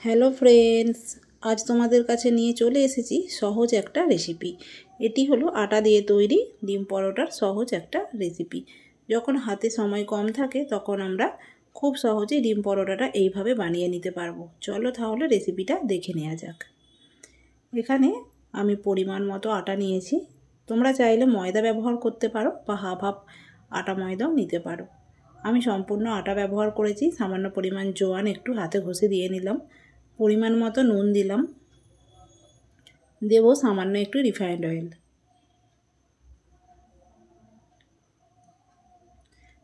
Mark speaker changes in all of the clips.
Speaker 1: Hello friends, আজ তোমাদের কাছে নিয়ে চলে এসেছি সহজ একটা রেসিপি। এটি হলো আটা দিয়ে তৈরি ডিম পরোটার সহজ একটা রেসিপি। যখন হাতে সময় কম থাকে তখন আমরা খুব সহজে ডিম পরোটাটা এইভাবে বানিয়ে নিতে পারবো। চলো তাহলে রেসিপিটা দেখে নেওয়া যাক। এখানে আমি পরিমাণ মতো আটা নিয়েছি। তোমরা চাইলে ময়দা ব্যবহার করতে পারো বা হাফ হাফ আটা ময়দাও নিতে পারো। আমি সম্পূর্ণ আটা ব্যবহার করেছি। সামান্য পরিমাণ জোয়ান একটু হাতে ঘষে দিয়ে নিলাম। পরিমাণ মতো নুন দিলাম, দেব সামান্য একটু রিফাইন্ড অয়েল।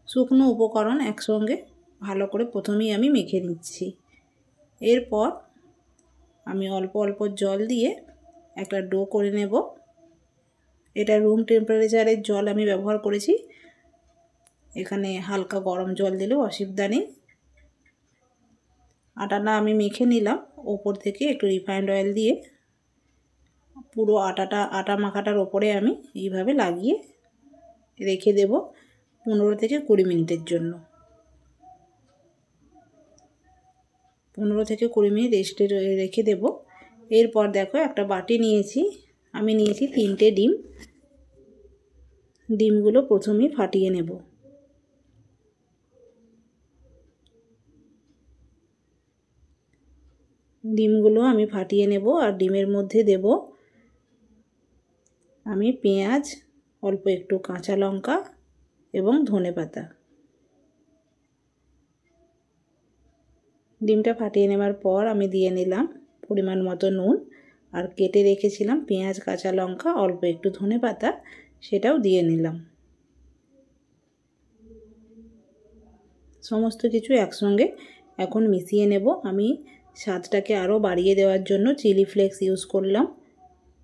Speaker 1: শুকনো উপকরণ একসঙ্গে ভালো করে প্রথমেই আমি মেখে নিচ্ছি। এরপর আমি অল্প অল্প জল দিয়ে একটা ডো করে নেব। এটা রুম টেম্পারেচারের জল আমি ব্যবহার করেছি। এখানে হালকা গরম জল দিলেও অসুবিধা নেই। আটাটা আমি মেখে নিলাম। ওপর থেকে একটু রিফাইন্ড অয়েল দিয়ে পুরো আটা মাখাটার ওপরে আমি এইভাবে লাগিয়ে রেখে দেব 15 থেকে 20 মিনিটের জন্য। 15 থেকে 20 মিনিট রেস্টে রেখে দেব। এরপর দেখো একটা বাটি নিয়েছি। আমি নিয়েছি 3টে ডিম। ডিমগুলো প্রথমেই ফাটিয়ে নেব। ডিমগুলো আমি ফাটিয়ে নেব আর ডিমের মধ্যে দেব আমি পেঁয়াজ, অল্প একটু কাঁচা লঙ্কা এবং ধনেপাতা। ডিমটা ফাটিয়ে নেওয়ার পর আমি দিয়ে নিলাম পরিমাণ মতো নুন আর কেটে রেখেছিলাম পেঁয়াজ, কাঁচা লঙ্কা, অল্প একটু ধনেপাতা, সেটাও দিয়ে নিলাম। সমস্ত কিছু একসঙ্গে এখন মিশিয়ে নেব। আমি স্বাদটাকে আরও বাড়িয়ে দেওয়ার জন্য চিলি ফ্লেক্স ইউজ করলাম।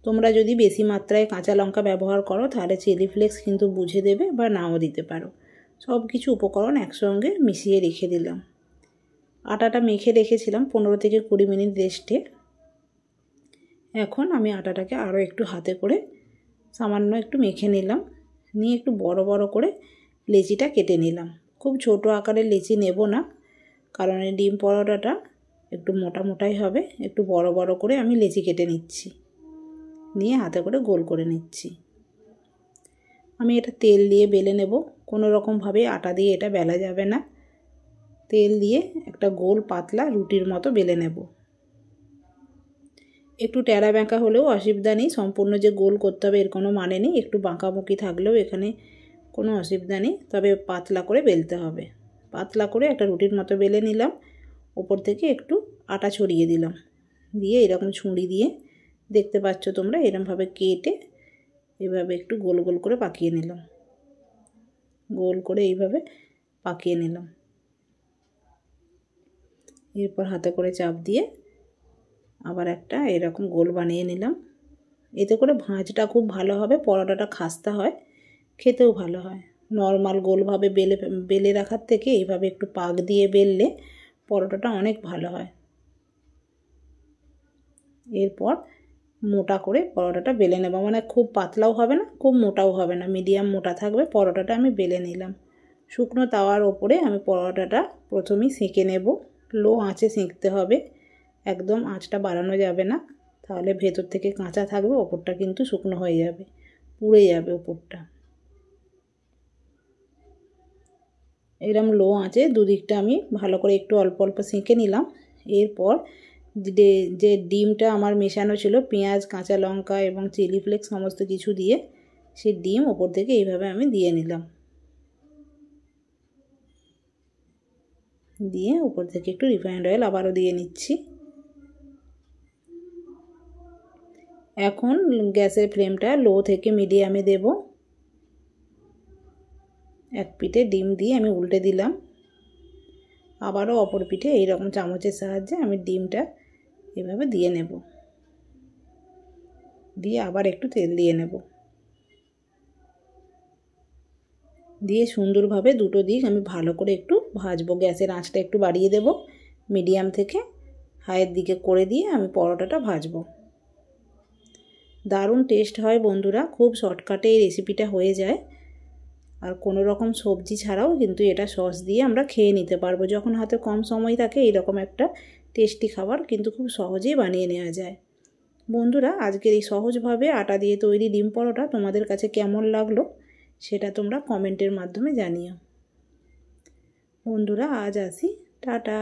Speaker 1: তোমরা যদি বেশি মাত্রায় কাঁচা লঙ্কা ব্যবহার করো তাহলে চিলি ফ্লেক্স কিন্তু বুঝে দেবে বা নাও দিতে পারো। সব কিছু উপকরণ একসঙ্গে মিশিয়ে রেখে দিলাম। আটাটা মেখে রেখেছিলাম 15 থেকে 20 মিনিট রেস্টে। এখন আমি আটাটাকে আরও একটু হাতে করে সামান্য একটু মেখে নিলাম। নিয়ে একটু বড় বড় করে লেচিটা কেটে নিলাম। খুব ছোট আকারের লেচি নেব না, কারণ এই ডিম পরোটাটা একটু মোটা মোটাই হবে। একটু বড় বড় করে আমি লেচি কেটে নিচ্ছি, নিয়ে হাতে করে গোল করে নিচ্ছি। আমি এটা তেল দিয়ে বেলে নেব। কোনো রকমভাবে আটা দিয়ে এটা বেলা যাবে না। তেল দিয়ে একটা গোল পাতলা রুটির মতো বেলে নেব। একটু ট্যাড়া ব্যাঁকা হলেও অসুবিধা নেই, সম্পূর্ণ যে গোল করতে হবে এর কোনো মানে নেই। একটু বাঁকাবুকি থাকলেও এখানে কোনো অসুবিধা নেই, তবে পাতলা করে বেলতে হবে। পাতলা করে একটা রুটির মতো বেলে নিলাম। ওপর থেকে একটু আটা ছড়িয়ে দিলাম, দিয়ে এরকম ছুরি দিয়ে দেখতে পাচ্ছ তোমরা এরকমভাবে কেটে এভাবে একটু গোল গোল করে পাকিয়ে নিলাম। গোল করে এইভাবে পাকিয়ে নিলাম। এরপর হাতে করে চাপ দিয়ে আবার একটা এরকম গোল বানিয়ে নিলাম। এতে করে ভাঁজটা খুব ভালো হবে, পরোটাটা খাস্তা হয়, খেতেও ভালো হয়। নর্মাল গোলভাবে বেলে রাখার থেকে এইভাবে একটু পাক দিয়ে বেললে পরোটাটা অনেক ভালো হয়। এরপর মোটা করে পরোটাটা বেলে নেব, মানে খুব পাতলাও হবে না খুব মোটাও হবে না, মিডিয়াম মোটা থাকবে। পরোটাটা আমি বেলে নিলাম। শুকনো তাওয়ার ওপরে আমি পরোটাটা প্রথমেই সেঁকে নেব। লো আঁচে সেঁকতে হবে, একদম আঁচটা বাড়ানো যাবে না, তাহলে ভেতর থেকে কাঁচা থাকবে, ওপরটা কিন্তু শুকনো হয়ে যাবে, পুড়ে যাবে ওপরটা। এরকম লো আঁচে দুদিকটা আমি ভালো করে একটু অল্প অল্প সেঁকে নিলাম। এরপর যে ডিমটা আমার মেশানো ছিল পেঁয়াজ, কাঁচা লঙ্কা এবং চিলি ফ্লেক্স সমস্ত কিছু দিয়ে, সেই ডিম ওপর থেকে এইভাবে আমি দিয়ে নিলাম। দিয়ে উপর থেকে একটু রিফাইন্ড অয়েল আবারও দিয়ে নিচ্ছি। এখন গ্যাসের ফ্লেমটা লো থেকে মিডিয়ামে দেব। এক পিঠে ডিম দিয়ে আমি উল্টে দিলাম। আবারও অপর পিঠে এইরকম চামচের সাহায্যে আমি ডিমটা এভাবে দিয়ে নেব। দিয়ে আবার একটু তেল দিয়ে নেব। দিয়ে সুন্দরভাবে দুটো দিক আমি ভালো করে একটু ভাজবো। গ্যাসের আঁচটা একটু বাড়িয়ে দেব, মিডিয়াম থেকে হাইয়ের দিকে করে দিয়ে আমি পরোটাটা ভাজবো। দারুণ টেস্ট হয় বন্ধুরা, খুব শর্টকাটে এই রেসিপিটা হয়ে যায়। আর কোনো রকম সবজি ছাড়াও কিন্তু এটা সস দিয়ে আমরা খেয়ে নিতে পারবো। যখন হাতে কম সময় থাকে এইরকম একটা টেস্টি খাবার কিন্তু খুব সহজেই বানিয়ে নেওয়া যায়। বন্ধুরা, আজকের এই সহজভাবে আটা দিয়ে তৈরি ডিম পরোটা তোমাদের কাছে কেমন লাগলো সেটা তোমরা কমেন্টের মাধ্যমে জানিও। বন্ধুরা, আজ আসি, টাটা।